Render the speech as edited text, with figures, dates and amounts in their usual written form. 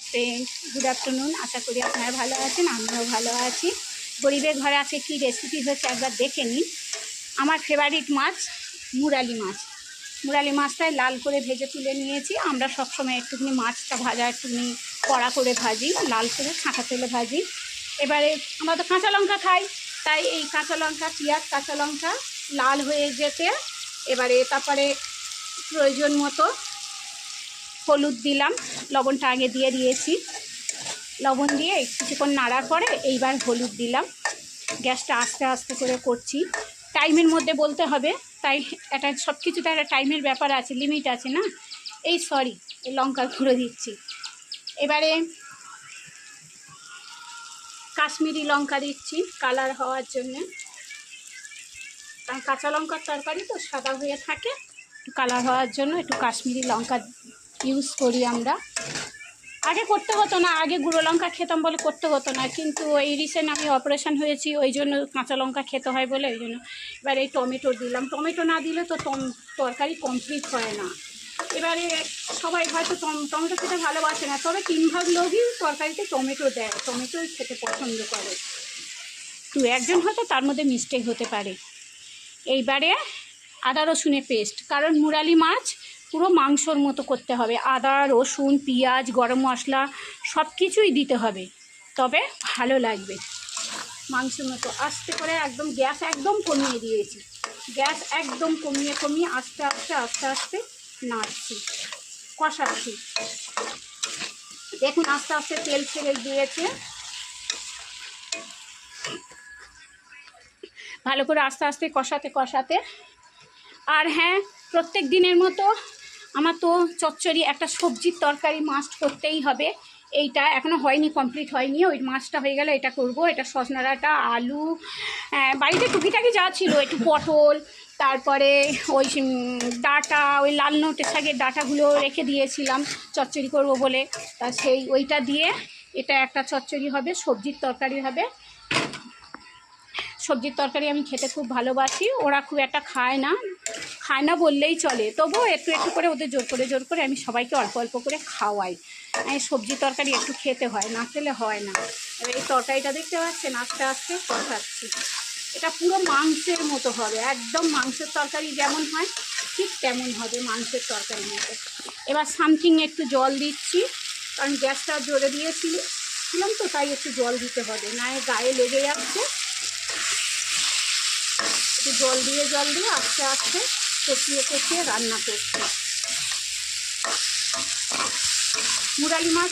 Friend, good afternoon. আশা করি আপনারা ভালো আছেন, আমিও ভালো আছি। গরিবের ঘরে আছে কি রেসিপি হচ্ছে একবার দেখে নিন। আমার ফেভারিট মাছ মুরালি মাছ। মুরালি মাছটাই লাল করে ভেজে তুলে নিয়েছি। আমরা সবসময় একটুখানি মাছটা ভাজা একটুখানি কড়া করে ভাজি, লাল করে ছাঁকা তেলে ভাজি। এবারে আমরা তো কাঁচা লঙ্কা খাই, তাই এই কাঁচা লঙ্কা, পেঁয়াজ, কাঁচা লঙ্কা লাল হয়ে যেতে এবারে তারপরে প্রয়োজন মতো হলুদ দিলাম, লবণটা আগে দিয়ে দিয়েছি। লবণ দিয়ে কিছুক্ষণ নাড়ার পরে এইবার হলুদ দিলাম। গ্যাসটা আস্তে আস্তে করে করছি, টাইমের মধ্যে বলতে হবে, তাই এটা সব কিছুতে একটা টাইমের ব্যাপার আছে, লিমিট আছে না। এই লঙ্কার গুঁড়ো দিচ্ছি। এবারে কাশ্মীরি লঙ্কা দিচ্ছি কালার হওয়ার জন্যে, কারণ কাঁচা লঙ্কার তরকারি তো সাদা হয়ে থাকে, একটু কালার হওয়ার জন্য একটু কাশ্মীরি লঙ্কা ইউজ করি আমরা। আগে করতে হতো না, আগে গুঁড়ো লঙ্কা খেতাম বলে করতে হতো না, কিন্তু এই রিসেন্ট আমি অপারেশন হয়েছি, ওই জন্য কাঁচা লঙ্কা খেতে হয় বলে ওই জন্য। এবার এই টমেটো দিলাম, টমেটো না দিলে তো তরকারি কমপ্লিট হয় না। এবারে সবাই হয়তো টমেটো খেতে ভালোবাসে না, তবে 3 ভাগ লোকই তরকারিতে টমেটো দেয়, টমেটোই খেতে পছন্দ করে। 2-1 জন হয়তো তার মধ্যে মিস্টেক হতে পারে। এইবারে আদা রসুনের পেস্ট, কারণ মুরালি মাছ পুরো মাংসর মতো করতে হবে। আদা রসুন পেঁয়াজ গরম মশলা সব কিছুই দিতে হবে, তবে ভালো লাগবে মাংসের মতো। আস্তে করে একদম গ্যাস একদম কমিয়ে দিয়েছি, গ্যাস একদম কমিয়ে আস্তে আস্তে আস্তে আস্তে নাড়ছি, কষাচ্ছি। দেখুন আস্তে আস্তে তেল ছেড়ে দিয়েছে, ভালো করে আস্তে আস্তে কষাতে। আর হ্যাঁ, প্রত্যেক দিনের মতো আমার তো চচ্চড়ি, একটা সবজির তরকারি মাস্ট করতেই হবে। এইটা এখনও হয়নি, কমপ্লিট হয়নি, ওই মাছটা হয়ে গেলে এটা করব। এটা সজনা ডাঁটা, আলু, বাড়িতে টুকিটাকি যা ছিল, একটু পটল, তারপরে ওই ডাঁটা, ওই লাল নোটে শাকের ডাঁটাগুলো রেখে দিয়েছিলাম চচ্চড়ি করব বলে, তা ওইটা দিয়ে এটা একটা চচ্চড়ি হবে, সবজির তরকারি হবে। সবজির তরকারি আমি খেতে খুব ভালোবাসি, ওরা খুব একটা খায় না বললেই চলে, তবুও একটু একটু করে ওদের জোর করে আমি সবাইকে অল্প অল্প করে খাওয়াই। সবজি তরকারি একটু খেতে হয়, না খেলে হয় না। এবার এই তরকারিটা দেখতে পাচ্ছেন আস্তে আস্তে কষাচ্ছি। এটা পুরো মাংসের মতো হবে, একদম মাংসের তরকারি যেমন হয় ঠিক তেমন হবে, মাংসের তরকারির মতো। এবার সামথিং একটু জল দিচ্ছি, কারণ গ্যাসটা জোরে দিয়েছিলাম তো, তাই একটু জল দিতে হবে, না গায়ে লেগে যাচ্ছে। একটু জল দিয়ে আস্তে আস্তে কষিয়ে রান্না করছি। মুরালি মাছ